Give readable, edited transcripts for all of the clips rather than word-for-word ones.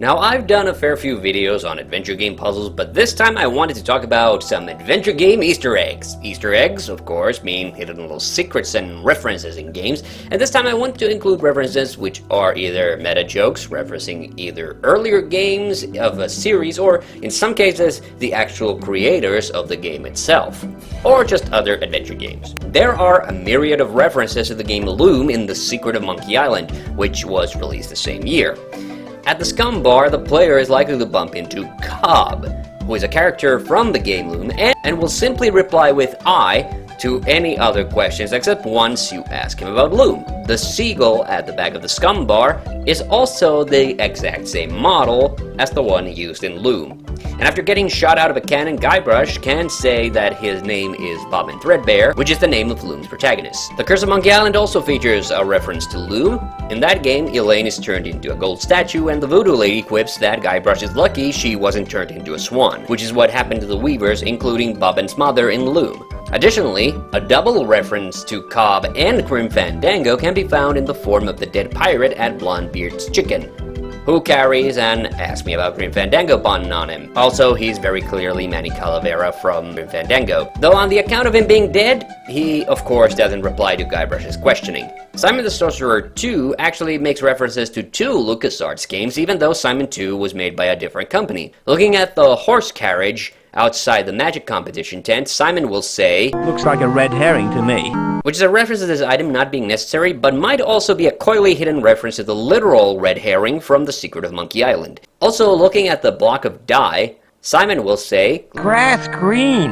Now, I've done a fair few videos on adventure game puzzles, but this time I wanted to talk about some adventure game Easter eggs. Easter eggs, of course, mean hidden little secrets and references in games, and this time I want to include references which are either meta jokes, referencing either earlier games of a series, or in some cases, the actual creators of the game itself, or just other adventure games. There are a myriad of references to the game Loom in The Secret of Monkey Island, which was released the same year. At the Scum Bar, the player is likely to bump into Cobb, who is a character from the game Loom, and will simply reply with "I" to any other questions except once you ask him about Loom. The seagull at the back of the Scum Bar is also the exact same model as the one used in Loom. And after getting shot out of a cannon, Guybrush can say that his name is Bobbin Threadbare, which is the name of Loom's protagonist. The Curse of Monkey Island also features a reference to Loom. In that game, Elaine is turned into a gold statue, and the voodoo lady quips that Guybrush is lucky she wasn't turned into a swan, which is what happened to the Weavers, including Bobbin's mother in Loom. Additionally, a double reference to Cobb and Grim Fandango can be found in the form of the dead pirate at Blondebeard's Chicken, who carries an "Ask Me About Grim Fandango" button on him. Also, he's very clearly Manny Calavera from Grim Fandango, though on the account of him being dead, he of course doesn't reply to Guybrush's questioning. Simon the Sorcerer 2 actually makes references to two LucasArts games, even though Simon 2 was made by a different company. Looking at the horse carriage outside the magic competition tent, Simon will say, "Looks like a red herring to me," which is a reference to this item not being necessary, but might also be a coyly hidden reference to the literal red herring from The Secret of Monkey Island. Also, looking at the block of dye, Simon will say, "Grass green.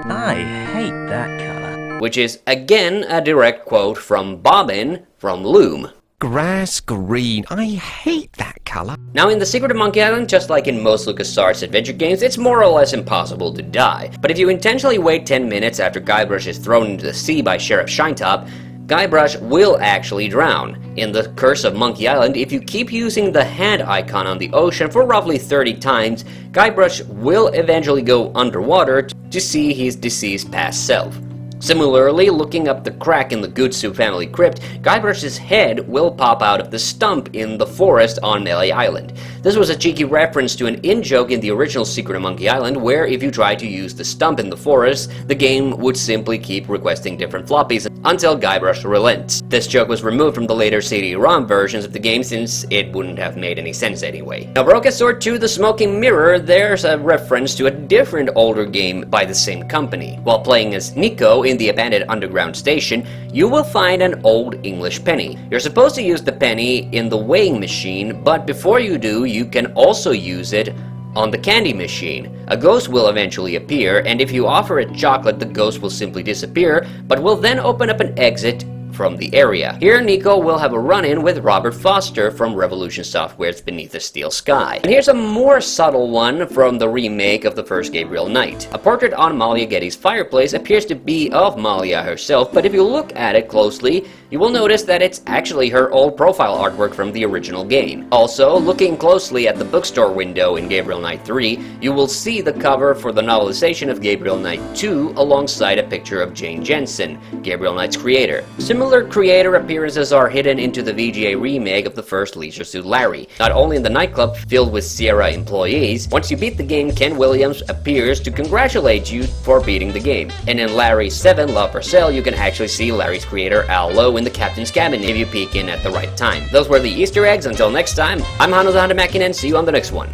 I hate that color," which is again a direct quote from Bobbin from Loom. Grass green. I hate that color. Now, in The Secret of Monkey Island, just like in most LucasArts adventure games, it's more or less impossible to die. But if you intentionally wait 10 minutes after Guybrush is thrown into the sea by Sheriff Shinetop, Guybrush will actually drown. In The Curse of Monkey Island, if you keep using the hand icon on the ocean for roughly 30 times, Guybrush will eventually go underwater to see his deceased past self. Similarly, looking up the crack in the Gootsu family crypt, Guybrush's head will pop out of the stump in the forest on Melee Island. This was a cheeky reference to an in-joke in the original Secret of Monkey Island, where if you try to use the stump in the forest, the game would simply keep requesting different floppies until Guybrush relents. This joke was removed from the later CD-ROM versions of the game since it wouldn't have made any sense anyway. Now, Broken Sword 2: The Smoking Mirror, there's a reference to a different older game by the same company. While playing as Nico in the abandoned underground station, you will find an old English penny. You're supposed to use the penny in the weighing machine, but before you do, you can also use it on the candy machine. A ghost will eventually appear, and if you offer it chocolate, the ghost will simply disappear, but will then open up an exit from the area. Here, Nico will have a run-in with Robert Foster from Revolution Software's Beneath the Steel Sky. And here's a more subtle one from the remake of the first Gabriel Knight. A portrait on Malia Getty's fireplace appears to be of Malia herself, but if you look at it closely, you will notice that it's actually her old profile artwork from the original game. Also, looking closely at the bookstore window in Gabriel Knight 3, you will see the cover for the novelization of Gabriel Knight 2 alongside a picture of Jane Jensen, Gabriel Knight's creator. Similar creator appearances are hidden into the VGA remake of the first Leisure Suit Larry. Not only in the nightclub filled with Sierra employees, once you beat the game, Ken Williams appears to congratulate you for beating the game. And in Larry 7 Love for Sale, you can actually see Larry's creator Al Lowe in the captain's cabin if you peek in at the right time. Those were the Easter eggs. Until next time, I'm Hanno the Hunter Mäkinen, see you on the next one.